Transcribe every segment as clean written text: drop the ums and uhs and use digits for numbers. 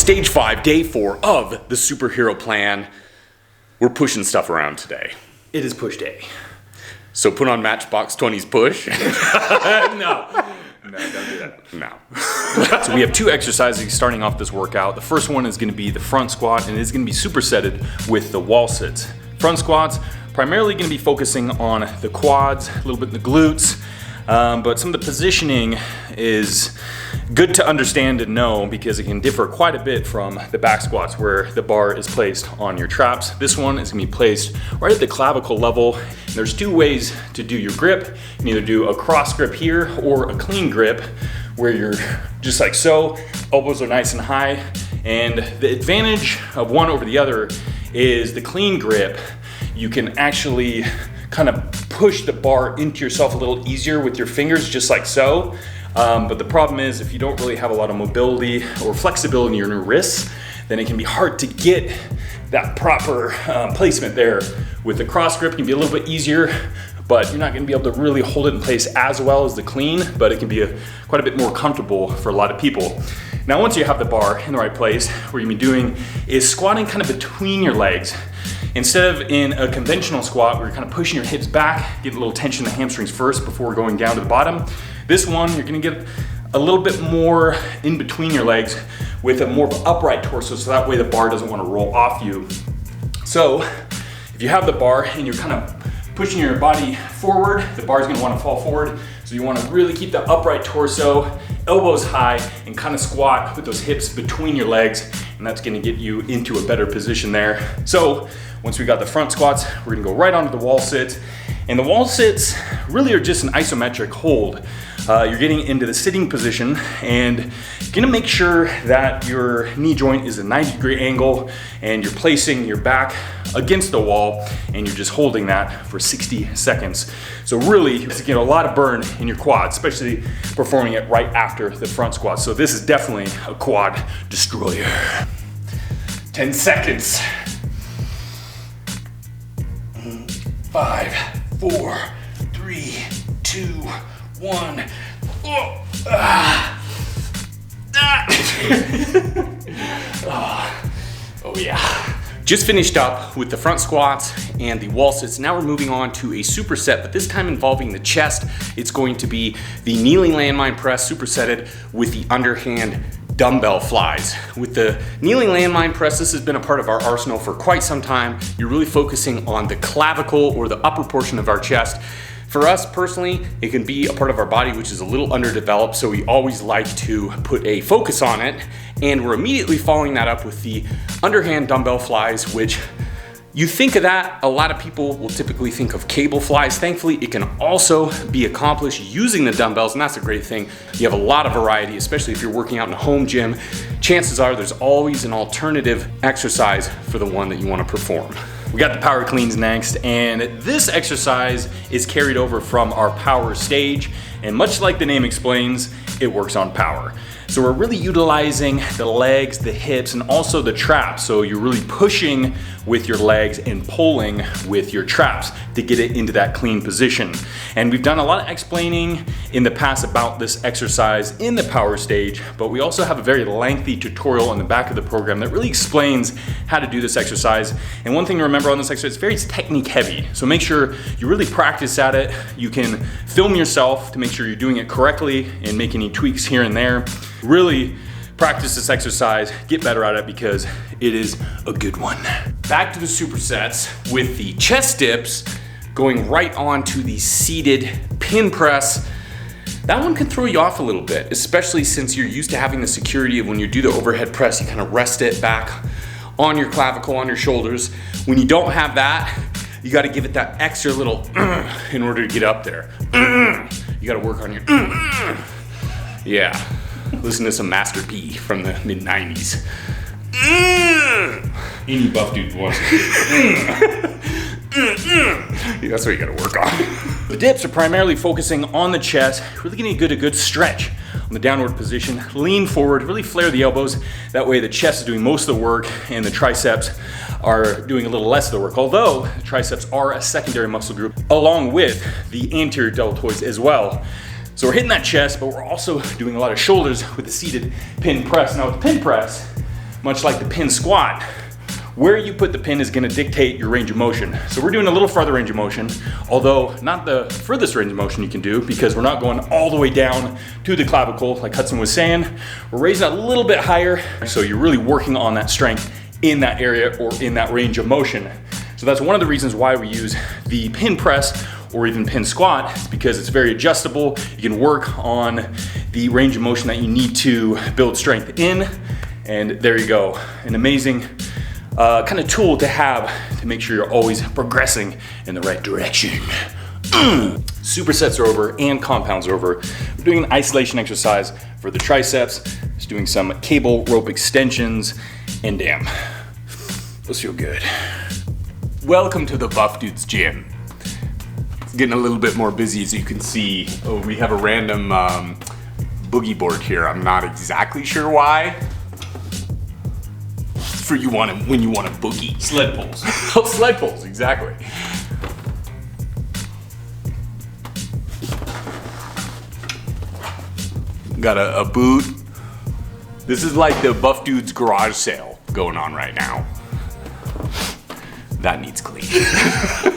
Stage 5, day 4 of the superhero plan. We're pushing stuff around today. It is push day. So put on Matchbox 20's push. No, don't do that. No. So we have two exercises starting off this workout. The first one is going to be the front squat, and it is going to be supersetted with the wall sits. Front squats, primarily going to be focusing on the quads, a little bit in the glutes, but some of the positioning is good to understand and know because it can differ quite a bit from the back squats where the bar is placed on your traps. This one is going to be placed right at the clavicle level. And there's two ways to do your grip. You can either do a cross grip here or a clean grip where you're just like so, elbows are nice and high. And the advantage of one over the other is the clean grip. You can actually kind of push the bar into yourself a little easier with your fingers, just like so. But the problem is if you don't really have a lot of mobility or flexibility in your wrists, then it can be hard to get that proper placement there. With the cross grip, it can be a little bit easier, but you're not gonna be able to really hold it in place as well as the clean, but it can be quite a bit more comfortable for a lot of people. Now, once you have the bar in the right place, what you're gonna be doing is squatting kind of between your legs. Instead of in a conventional squat where you're kind of pushing your hips back, get a little tension in the hamstrings first before going down to the bottom. This one, you're gonna get a little bit more in between your legs with a more of an upright torso, so that way the bar doesn't wanna roll off you. So if you have the bar and you're kind of pushing your body forward, the bar's gonna wanna fall forward. So you wanna really keep the upright torso, elbows high, and kind of squat with those hips between your legs, and that's gonna get you into a better position there. So once we got the front squats, we're gonna go right onto the wall sits. And the wall sits really are just an isometric hold. You're getting into the sitting position and you're gonna make sure that your knee joint is a 90-degree angle and you're placing your back against the wall and you're just holding that for 60 seconds. So really, you get a lot of burn in your quads, especially performing it right after the front squat. So this is definitely a quad destroyer. 10 seconds. 5, 4, 3, 2, 1. Oh, Oh yeah. Just finished up with the front squats and the wall sits. Now we're moving on to a superset, but this time involving the chest. It's going to be the kneeling landmine press supersetted with the underhand dumbbell flies. With the kneeling landmine press, this has been a part of our arsenal for quite some time. You're really focusing on the clavicle or the upper portion of our chest. For us personally, it can be a part of our body which is a little underdeveloped, so we always like to put a focus on it, and we're immediately following that up with the underhand dumbbell flies, which you think of that, a lot of people will typically think of cable flies. Thankfully, it can also be accomplished using the dumbbells, and that's a great thing. You have a lot of variety, especially if you're working out in a home gym. Chances are there's always an alternative exercise for the one that you want to perform. We got the power cleans next, and this exercise is carried over from our power stage, and much like the name explains, it works on power. So we're really utilizing the legs, the hips, and also the traps. So you're really pushing with your legs and pulling with your traps to get it into that clean position. And we've done a lot of explaining in the past about this exercise in the power stage, but we also have a very lengthy tutorial in the back of the program that really explains how to do this exercise. And one thing to remember on this exercise, it's very technique heavy. So make sure you really practice at it. You can film yourself to make sure you're doing it correctly and make any tweaks here and there. Really practice this exercise, get better at it because it is a good one. Back to the supersets with the chest dips, going right on to the seated pin press. That one can throw you off a little bit, especially since you're used to having the security of when you do the overhead press, you kind of rest it back on your clavicle, on your shoulders. When you don't have that, you got to give it that extra little in order to get up there. You got to work on your yeah. Listen to some Master P from the mid-90s. Any buff dude wants that's what you gotta work on. The dips are primarily focusing on the chest, really getting a good stretch on the downward position. Lean forward, really flare the elbows. That way the chest is doing most of the work and the triceps are doing a little less of the work, although the triceps are a secondary muscle group along with the anterior deltoids as well. So we're hitting that chest, but we're also doing a lot of shoulders with the seated pin press. Now with the pin press, much like the pin squat, where you put the pin is gonna dictate your range of motion. So we're doing a little farther range of motion, although not the furthest range of motion you can do, because we're not going all the way down to the clavicle like Hudson was saying. We're raising it a little bit higher, so you're really working on that strength in that area or in that range of motion. So that's one of the reasons why we use the pin press or even pin squat, is because it's very adjustable. You can work on the range of motion that you need to build strength in, and there you go. An amazing kind of tool to have to make sure you're always progressing in the right direction. Supersets are over and compounds are over. We're doing an isolation exercise for the triceps, just doing some cable rope extensions, and damn, those feel good. Welcome to the Buff Dudes Gym. It's getting a little bit more busy, as you can see. Oh, we have a random boogie board here. I'm not exactly sure why. For when you want to boogie. Sled pulls. Oh, sled pulls, exactly. Got a boot. This is like the Buff Dudes garage sale going on right now. That needs clean.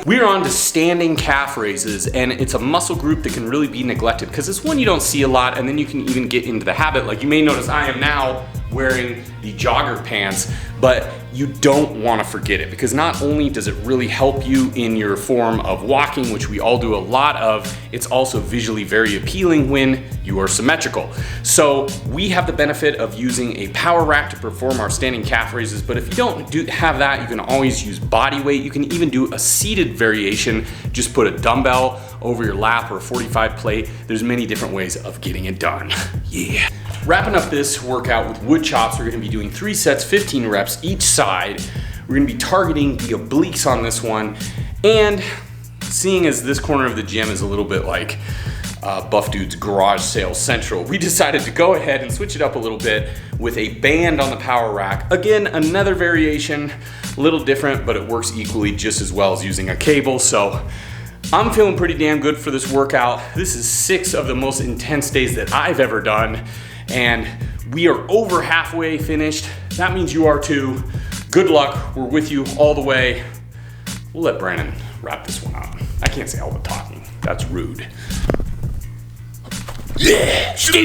We're on to standing calf raises, and it's a muscle group that can really be neglected because it's one you don't see a lot, and then you can even get into the habit. Like you may notice I am now wearing the jogger pants, but you don't want to forget it, because not only does it really help you in your form of walking, which we all do a lot of, it's also visually very appealing when you are symmetrical. So we have the benefit of using a power rack to perform our standing calf raises, but if you don't have that, you can always use body weight. You can even do a seated variation. Just put a dumbbell over your lap or a 45 plate. There's many different ways of getting it done. Yeah. Wrapping up this workout with wood chops, we're gonna be doing 3 sets, 15 reps each side. We're gonna be targeting the obliques on this one. And seeing as this corner of the gym is a little bit like Buff Dude's garage sale central, we decided to go ahead and switch it up a little bit with a band on the power rack. Again, another variation, a little different, but it works equally just as well as using a cable. So I'm feeling pretty damn good for this workout. This is 6 of the most intense days that I've ever done, and we are over halfway finished. That means you are too. Good luck, we're with you all the way. We'll let Brandon wrap this one up. I can't say all the talking, that's rude. Yeah, stay